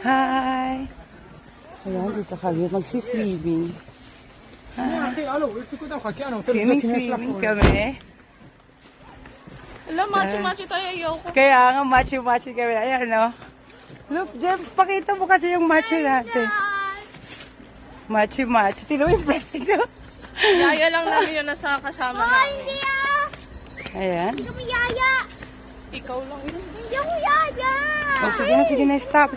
Hi! Ayan, dito kami magsiswimming. Swimming kami. Alam, macho-macho tayo, ayoko. Kaya nga, macho-macho kami. Ayan, no? Look, Jem, pakita mo kasi yung macho natin. Macho-macho. Tino mo yung plastic na. Yaya lang namin yun nasa kasama namin. Ayan. Hindi kami yaya. Ikaw lang yun. Hindi ako yaya. O, sige na. Stop.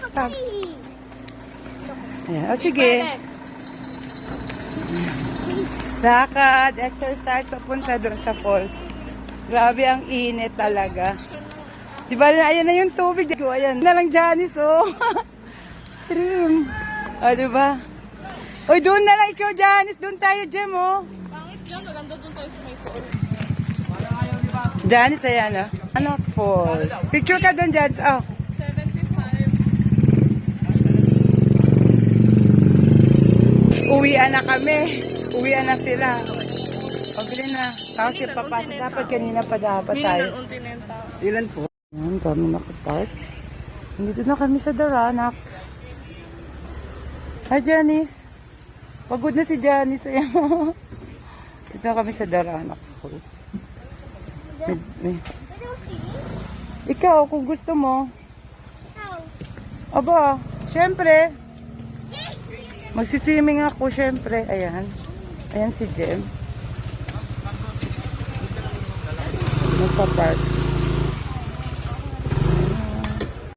Ayan. O, sige. Lakad, exercise, papunta doon sa falls. Grabe ang init talaga. Diba, ayan na yung tubig. Ayan na lang, Janice, oh. Stream. O, diba? Uy, doon na lang ikaw, Janice. Doon tayo, Jem, oh. Pangit dyan, maganda doon tayo sa may soul. Janice, ayan, oh. Ano, falls. Picture ka doon, Janice. Oh. 75. Uwian na kami. Uwian na sila. Pabili na. Tapos yung papasok. Dapat kanina pa dapat tayo. Mininan Continental. Ilan po? Ayan, kami nakapark. Nandito na kami sa Daranak. Hi, Janice. Pagod na si Janice. Ayan. Dito na kami sa Daranak. Ikaw, kung gusto mo. Aba, syempre. Magsiswimming ako, syempre. Ayan. Ayan si Jem. Nagpa-park.